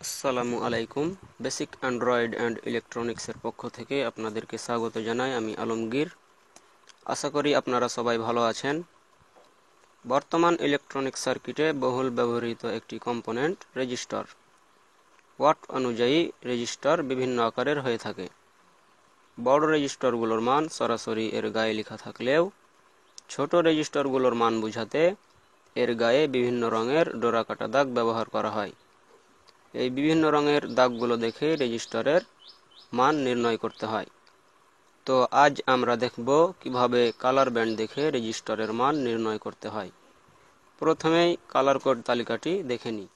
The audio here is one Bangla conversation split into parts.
আসসালামু আলাইকুম। বেসিক অ্যান্ড্রয়েড অ্যান্ড ইলেকট্রনিক্সের পক্ষ থেকে আপনাদেরকে স্বাগত জানাই। আমি আলমগীর। আশা করি আপনারা সবাই ভালো আছেন। বর্তমান ইলেকট্রনিক সার্কিটে বহুল ব্যবহৃত একটি কম্পোনেন্ট রেজিস্টার। ওয়াট অনুযায়ী রেজিস্টার বিভিন্ন আকারের হয়ে থাকে। বড় রেজিস্টারগুলোর মান সরাসরি এর গায়ে লেখা থাকলেও ছোট রেজিস্টারগুলোর মান বোঝাতে এর গায়ে বিভিন্ন রঙের ডোরাকাটা দাগ ব্যবহার করা হয়। এই বিভিন্ন রঙের দাগগুলো দেখে রেজিস্টারের মান নির্ণয় করতে হয়। তো আজ আমরা দেখব কিভাবে কালার ব্যান্ড দেখে রেজিস্টারের মান নির্ণয় করতে হয়। প্রথমেই কালার কোড তালিকাটি দেখে নিই।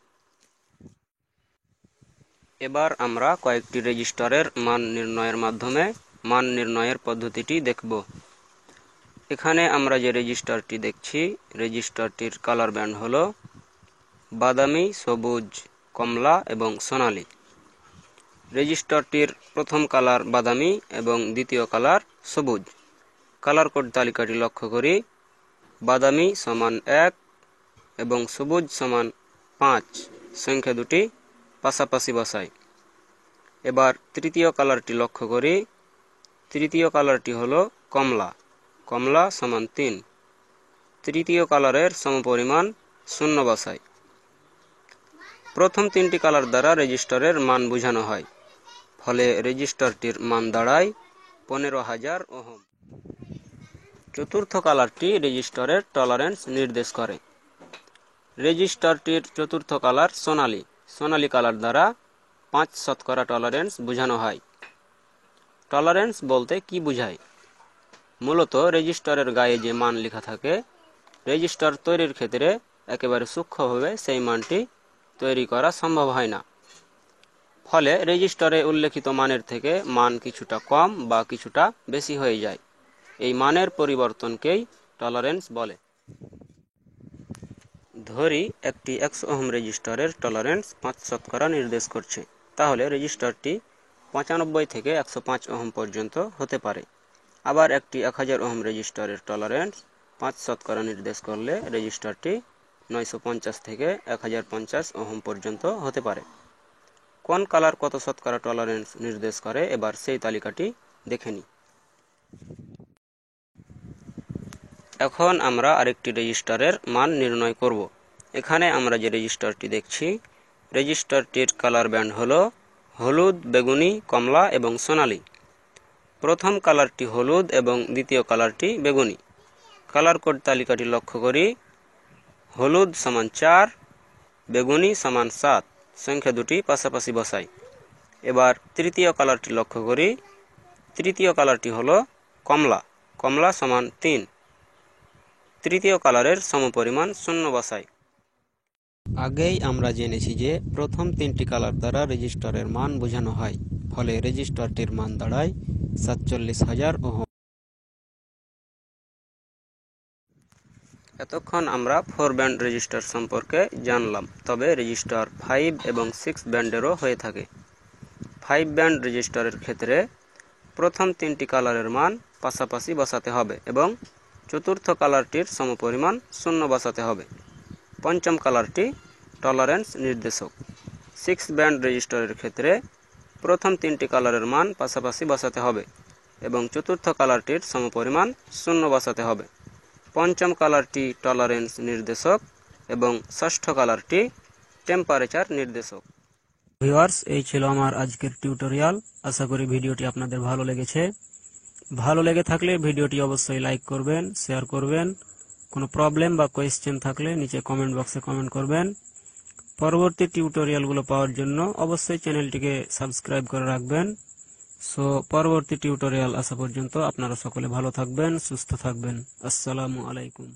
এবার আমরা কয়েকটি রেজিস্টারের মান নির্ণয়ের মাধ্যমে মান নির্ণয়ের পদ্ধতিটি দেখব। এখানে আমরা যে রেজিস্টারটি দেখছি, রেজিস্টারটির কালার ব্যান্ড হলো বাদামি, সবুজ, কমলা এবং সোনালী। রেজিস্টারটির প্রথম কালার বাদামি এবং দ্বিতীয় কালার সবুজ। কালার কোড তালিকাটি লক্ষ্য করি। বাদামি সমান 1 এবং সবুজ সমান 5 সংখ্যা দুটি পাশাপাশি বসাই। এবার তৃতীয় কালারটি লক্ষ্য করি। তৃতীয় কালারটি হলো কমলা। কমলা সমান 3। তৃতীয় কালারের সমপরিমাণ 0 বসাই। প্রথম তিনটি কালার দ্বারা রেজিস্টারের মান বোঝানো হয়, ফলে রেজিস্টারটির মান দাঁড়ায় 15,000 ওহম। চতুর্থ কালারটি রেজিস্টারের টলারেন্স নির্দেশ করে। রেজিস্টারটির চতুর্থ কালার সোনালী। সোনালী কালার দ্বারা 5% টলারেন্স বোঝানো হয়। টলারেন্স বলতে কি বোঝায়? মূলত রেজিস্টারের গায়ে যে মান লেখা থাকে, রেজিস্টার তৈরির ক্ষেত্রে একেবারে সূক্ষ্মভাবে সেই মানটি তৈরি করা সম্ভব হয় না। ফলে রেজিস্টারে উল্লেখিত মানের থেকে মান কিছুটা কম বা কিছুটা বেশি হয়ে যায়। এই মানের পরিবর্তনকেই টলারেন্স বলে। ধরি একটি 100 ওহম রেজিস্টারের টলারেন্স 5% নির্দেশ করছে, তাহলে রেজিস্টারটি 95 থেকে 105 ওহম পর্যন্ত হতে পারে। আবার একটি 1000 ওহম রেজিস্টারের টলারেন্স 5% নির্দেশ করলে রেজিস্টারটি 950 থেকে 1050 ওহম পর্যন্ত হতে পারে। কোন কালার কত শতকরা টলারেন্স নির্দেশ করে, এবার সেই তালিকাটি দেখে নিই। এখন আমরা আরেকটি রেজিস্টারের মান নির্ণয় করব। এখানে আমরা যে রেজিস্টারটি দেখছি, রেজিস্টারটির কালার ব্যান্ড হলো হলুদ, বেগুনি, কমলা এবং সোনালী। প্রথম কালারটি হলুদ এবং দ্বিতীয় কালারটি বেগুনি। কালার কোড তালিকাটি লক্ষ্য করি। হলুদ সমান 4, বেগুনি সমান 7 সংখ্যা দুটি পাশাপাশি বসাই। এবার তৃতীয় কালারটি লক্ষ্য করি। তৃতীয় কালারটি হলো কমলা। কমলা সমান 3। তৃতীয় কালারের সমপরিমাণ 0 বসাই। আগেই আমরা জেনেছি যে প্রথম তিনটি কালার দ্বারা রেজিস্টারের মান বোঝানো হয়, ফলে রেজিস্টারটির মান দাঁড়ায় 47,000 ওহম। এতক্ষণ আমরা 4 ব্যান্ড রেজিস্টার সম্পর্কে জানলাম, তবে রেজিস্টার 5 এবং 6 ব্যান্ডেরও হয়ে থাকে। 5 ব্যান্ড রেজিস্টারের ক্ষেত্রে প্রথম তিনটি কালারের মান পাশাপাশি বসাতে হবে এবং চতুর্থ কালারটির সমপরিমাণ 0 বসাতে হবে। পঞ্চম কালারটি টলারেন্স নির্দেশক। 6 ব্যান্ড রেজিস্টারের ক্ষেত্রে প্রথম তিনটি কালারের মান পাশাপাশি বসাতে হবে এবং চতুর্থ কালারটির সমপরিমাণ 0 বসাতে হবে। পঞ্চম কালারটি টলারেন্স নির্দেশক এবং ষষ্ঠ কালারটি টেম্পারেচার নির্দেশক। ভিউয়ার্স, এই ছিল আমার আজকের টিউটোরিয়াল। আশা করি ভিডিওটি আপনাদের ভালো লেগেছে। ভালো লেগে থাকলে ভিডিওটি অবশ্যই লাইক করবেন, শেয়ার করবেন। কোনো প্রবলেম বা কোয়েশ্চেন থাকলে নিচে কমেন্ট বক্সে কমেন্ট করবেন। পরবর্তী টিউটোরিয়ালগুলো পাওয়ার জন্য অবশ্যই চ্যানেলটিকে সাবস্ক্রাইব করে রাখবেন। সো পরবর্তী টিউটোরিয়াল আসা পর্যন্ত আপনারা সকলে ভালো থাকবেন, সুস্থ থাকবেন। আসসালামু আলাইকুম।